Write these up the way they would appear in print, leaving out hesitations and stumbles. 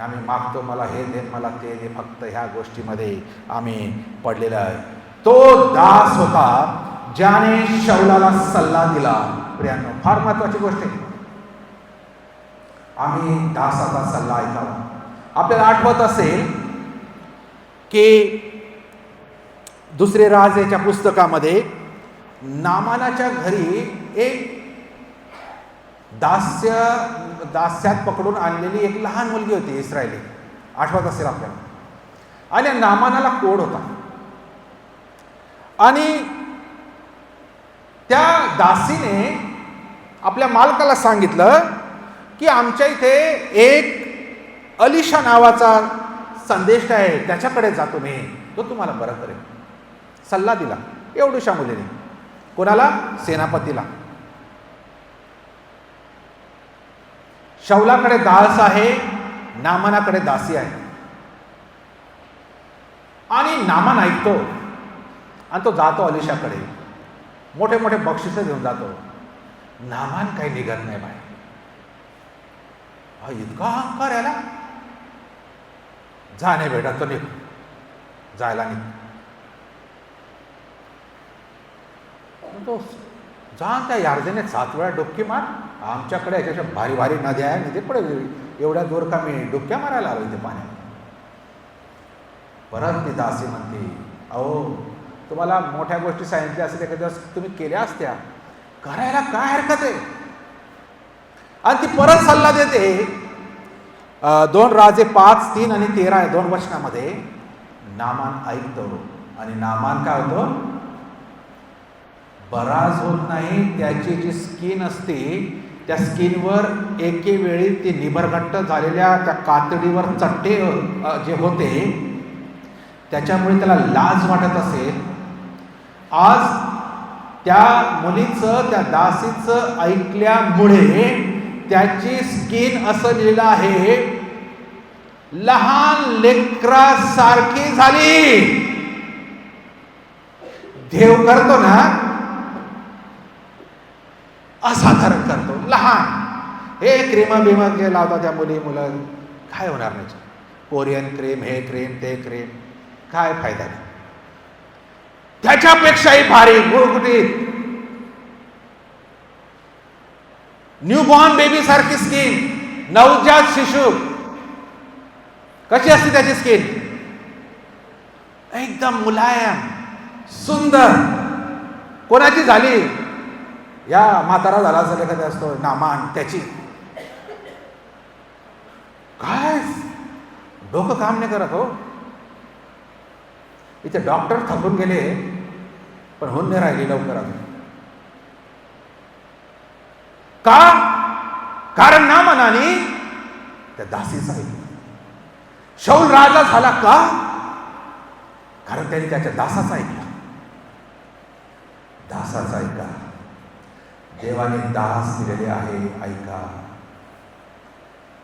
आम्ही मागतो, मला हे दे, मला ते दे, फक्त ह्या गोष्टीमध्ये आम्ही पडलेला आहे. तो दास होता ज्याने शाऊलाला सल्ला दिला. प्रियांनो, फार महत्वाची गोष्ट आहे, आम्ही दासाचा सल्ला ऐकावा. आपल्याला आठवत असेल की दुसरे राजाच्या पुस्तकामध्ये नामानाच्या घरी एक दास्यात पकडून आणलेली एक लहान मुलगी होती इस्रायली, आठवत असेल आपल्याला. आणि नामानाला कोड होता आणि त्या दासीने आपल्या मालकाला सांगितलं की आमच्या इथे एक अलिशा नावाचा संदेश आहे, त्याच्याकडे जा तुम्ही, तो तुम्हाला बरं करेल. सल्ला दिला एवढ्याशा मुलीने. कोणाला? सेनापतीला. शाऊलाकडे दास आहे, नामानाकडे दासी आहे. आणि नामान ऐकतो आणि तो जातो अलिशाकडे, मोठे मोठे बक्षिसे घेऊन जातो. नामान काही निघत नाही बाय. इतका अहंकार याला, जाणे बेटा तो निघ, जायला निघ. तो जा त्या यार्देने 7 वेळा डुबकी मार, आमच्याकडे याच्याच्या भारी भारी नद्या आहे, नदी पुढे एवढ्या दूर का मी डुबक्या मारायला आलो इथे पाण्यात. परत ती दासी म्हणते, अहो तुम्हाला मोठ्या गोष्टी सांगितल्या असतील एखाद्या दिवस तुम्ही केल्या असत्या, करायला काय हरकत आहे. आणि ती परत सल्ला देते. 2 राजे 5, 3 आणि 13 या 2 वचनामध्ये नामान ऐकतो आणि नामान काय होतो? बराच होत नाही. त्याची जी स्किन असते त्या स्किनवर एके वेळी ती निबरघट्ट झालेल्या त्या कातडीवर चट्टे जे होते त्याच्यामुळे त्याला लाज वाटत असेल. आज त्या मुलीचं, त्या दासीचं ऐकल्यामुळे त्याची स्किन असं लिहिलं आहे, लहान लेकरासारखी झाली. देव करतो ना असाधारण करतो. लहान हे क्रीम बिम जे लावतात त्या मुलं, काय होणार नाही. कोरियन क्रीम, हे क्रीम, ते क्रीम, काय फायदा नाही. त्याच्यापेक्षाही भारी गुळगुटीत न्यूबॉर्न बेबी सारखी स्किन, नवजात शिशु कशी असते त्याची स्किन? एकदम मुलायम, सुंदर. कोणाची झाली? या म्हातारा झाला असेल एखादा असतो नामान, त्याची. काय डोकं काम नाही करत हो. इथे डॉक्टर थकून गेले पण होऊन नाही राहिली लवकर. का? कारण नामानाने त्या दासीचा ऐकलं. शाऊल राजा झाला का? कारण त्यांनी त्याच्या दासाचा ऐकला. दासाचा ऐका. देवाने दास दिलेले आहे, ऐका.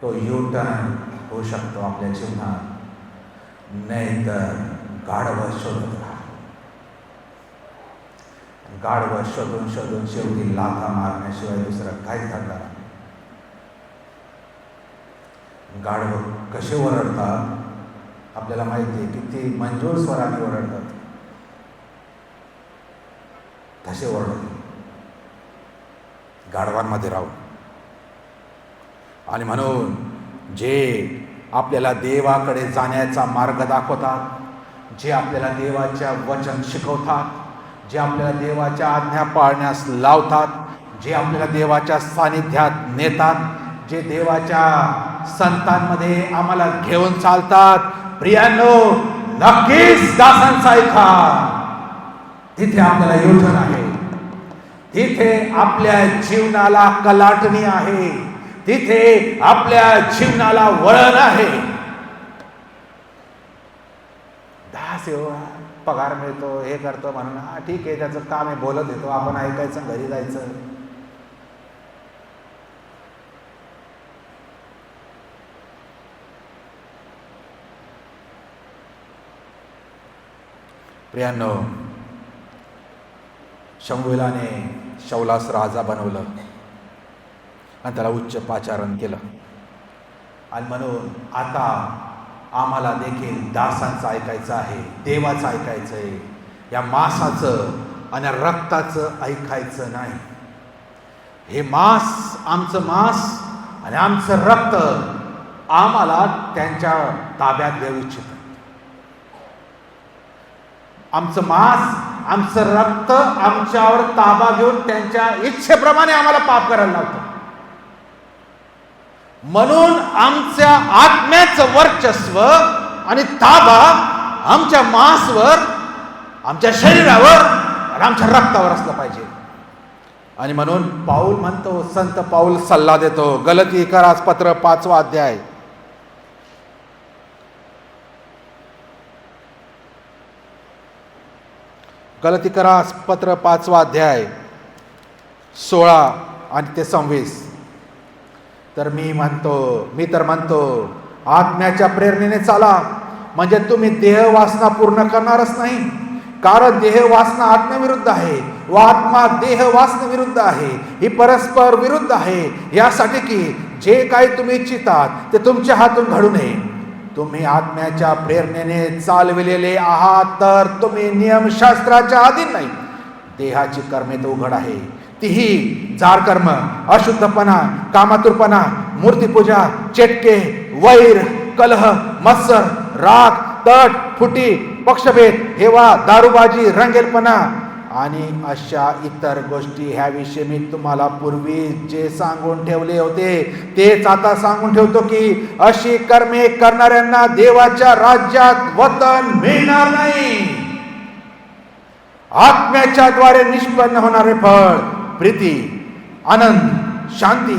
तो U-टर्न होऊ शकतो आपल्या जीवनात, नाही तर गाढवं शोधत राहा. गाढवं शोधून शोधून शेवटी लाथा मारण्याशिवाय दुसरं काहीच घडणार नाही. गाढवं कसे ओरडतात आपल्याला माहिती आहे, किती मंजूर स्वराने ओरडतात, तसे ओरडतात गाढवांमध्ये राहून. आणि म्हणून जे आपल्याला देवाकडे जाण्याचा मार्ग दाखवतात, जे आपल्याला देवाच्या वचन शिकवतात, जे आपल्याला देवाच्या आज्ञा पाळण्यास लावतात, जे आपल्याला देवाच्या सानिध्यात नेतात, जे देवाच्या संतांमध्ये आम्हाला घेऊन चालतात, प्रियांनो नक्कीच दासांचा ऐका. तिथे आपल्याला योजना आहे, तिथे आपल्या जीवनाला कलाटणी आहे, तिथे आपल्या जीवनाला वळण आहे. दास येऊ, पगार मिळतो, हे करतो म्हणून हा ठीक आहे, त्याचं काम आहे, बोलत येतो, आपण ऐकायचं, घरी जायचं. प्रियांनो, शमूएलाने शाऊलास राजा बनवलं आणि त्याला उच्च पाचारण केलं. आणि म्हणून आता आम्हाला देखील दासांचं ऐकायचं आहे, देवाचं ऐकायचं आहे. या मांसाचं आणि रक्ताचं ऐकायचं नाही. हे मांस, आमचं मांस आणि आमचं रक्त आम्हाला त्यांच्या ताब्यात देऊ इच्छित. आमचं मांस, आमचं रक्त आमच्यावर ताबा घेऊन त्यांच्या इच्छेप्रमाणे आम्हाला पाप करायला लावतं. म्हणून आमच्या आत्म्याचं वर्चस्व आणि ताबा आमच्या मांसवर, आमच्या शरीरावर आणि आमच्या रक्तावर असलं पाहिजे. आणि म्हणून पाऊल म्हणतो, संत पाऊल सल्ला देतो. गलतीकरास पत्र 5वा अध्याय, गलतीकरास पत्र 5वा अध्याय 16 आणि ते 26. तर मी तर म्हणतो आत्म्याच्या प्रेरणेने चाला, म्हणजे तुम्ही देह वासना पूर्ण करणारच नाही. कारण देह वासना आत्म्याविरुद्ध आहे व आत्मा देह वासनेविरुद्ध आहे. ही परस्पर विरुद्ध आहे, यासाठी की जे काही तुम्ही इच्छितात ते तुमच्या हातून घडू नये. तुम्ही आत्म्याच्या प्रेरणेने चालविलेले आहात, तर तुम्ही नियमशास्त्राच्या अधीन नाही. देहाची कर्मे तर उघड आहे, तीही जार कर्म, अशुद्धपणा, कामातुरपणा, मूर्तीपूजा, चेटके, वैर, कलह, मत्सर, राग, तट, फुटी, पक्षभेद, हेवा, दारूबाजी, रंगेलपणा आणि अशा इतर गोष्टी. ह्याविषयी मी तुम्हाला पूर्वी जे सांगून ठेवले होते तेच आता सांगून ठेवतो की अशी कर्मे करणाऱ्यांना देवाच्या राज्यात वतन मिळणार नाही. आत्म्याच्या द्वारे निष्पन्न होणारे फळ प्रीती, आनंद, शांती,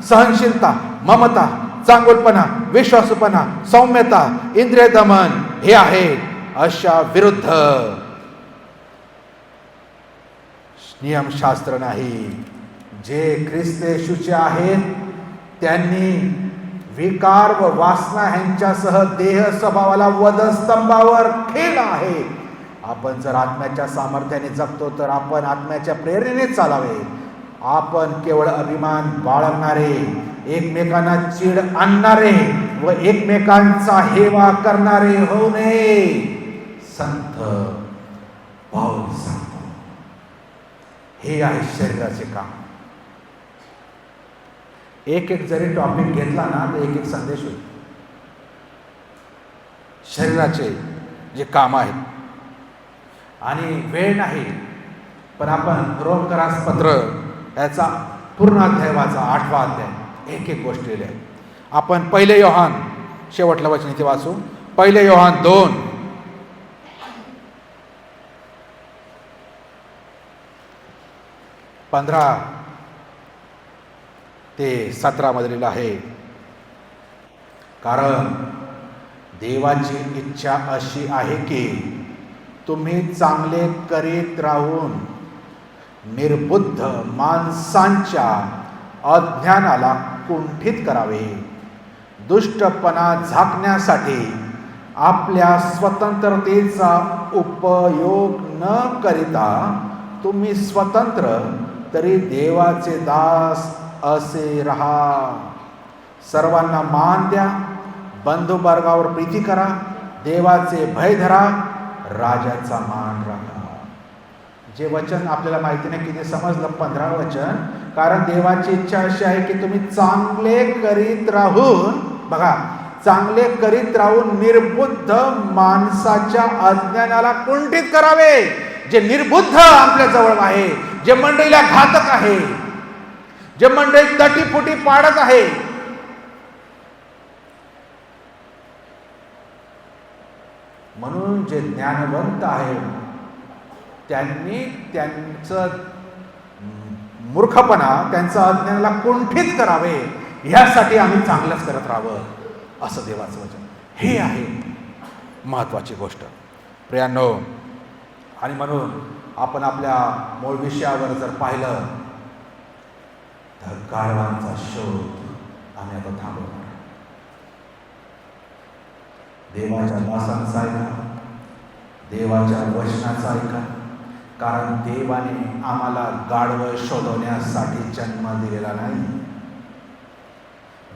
सहनशीलता, ममता, चांगुलपणा, विश्वासूपणा, सौम्यता, इंद्रिय दमन हे आहे. अशा विरुद्ध नियमशास्त्र नाही. जे ख्रिस्त येशूचे आहेत त्यांनी विकार व वासना ह्यांच्यासह देह स्वभावाला वधस्तंभावर ठेवला आहे. आपण जर आत्म्याच्या सामर्थ्याने जगतो तर आपण आत्म्याच्या प्रेरणेने चालावे. आपण केवळ अभिमान बाळगणारे, एकमेकांना चीड आणणारे व एकमेकांचा हेवा करणारे होऊ नये. संत पाऊल सांगतो हे आहे शरीराचे काम. एक एक जरी टॉपिक घेतला ना तर एक एक संदेश होईल. शरीराचे जे काम आहेत आणि वेळ नाही, पण आपण रोमकरास पत्र याचा पूर्ण अध्याय वाचा, 8वा अध्याय, एक एक गोष्ट लिहिली आहे. आपण 1 योहान शेवटलं वचन इथे वाचू. 1 योहान 2 15 ते 17 मध्ये लिहिलं आहे. कारण देवाची इच्छा अशी आहे की तुम्ही चांगले करीत राहून निर्बुद्ध माणसांच्या अज्ञानाला कुंठित करावे. दुष्टपणा झाकण्यासाठी आपल्या स्वतंत्रतेचा उपयोग न करिता तुम्ही स्वतंत्र तरी देवाचे दास असे राहा. सर्वांना मान द्या, बंधुवर्गावर प्रीती करा, देवाचे भय धरा, राजाचा मान राखा. जे वचन आपल्याला माहिती नाही किती समजलं, 15 वचन. कारण देवाची इच्छा अशी आहे की तुम्ही चांगले करीत राहून, बघा, चांगले करीत राहून निर्बुद्ध माणसाच्या अज्ञानाला कुंठित करावे. जे निर्बुद्ध आपल्या जवळ आहे, जे मंडळीला घातक आहे, जे मंडळी तटीफुटी पाडत आहे, म्हणून जे ज्ञानवंत आहे त्यांनी त्यांचं मूर्खपणा, त्यांचं अज्ञानाला कुंठित करावे, ह्यासाठी आम्ही चांगलंच करत राहावं, असं देवाचं वचन. हे आहे महत्त्वाची गोष्ट प्रियांनो. आणि म्हणून आपण आपल्या मूळ विषयावर जर पाहिलं तर गाढवांचा शोध आम्ही आता थांबवणार. देवाच्या दासांचा ऐका, देवाच्या वचनाचा ऐका. कारण देवाने आम्हाला गाढवं शोधवण्यासाठी जन्म दिलेला नाही.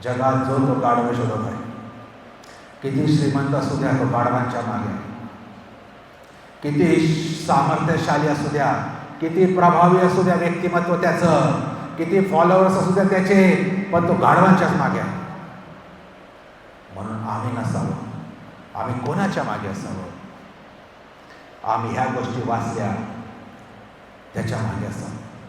जगात जो तो गाढव शोधत आहे. किती श्रीमंत असू द्या, तो गाढवांच्या मागे आहे. किती सामर्थ्यशाली असू द्या, किती प्रभावी असू द्या व्यक्तिमत्व त्याचं, किती फॉलोअर्स असू द्या त्याचे, पण तो गाढवांच्याच मागे आहे. म्हणून आम्ही नसावं. आम्ही कोणाच्या मागे असावं? आम्ही ह्या गोष्टी वाचल्या त्याच्या मागे असावं.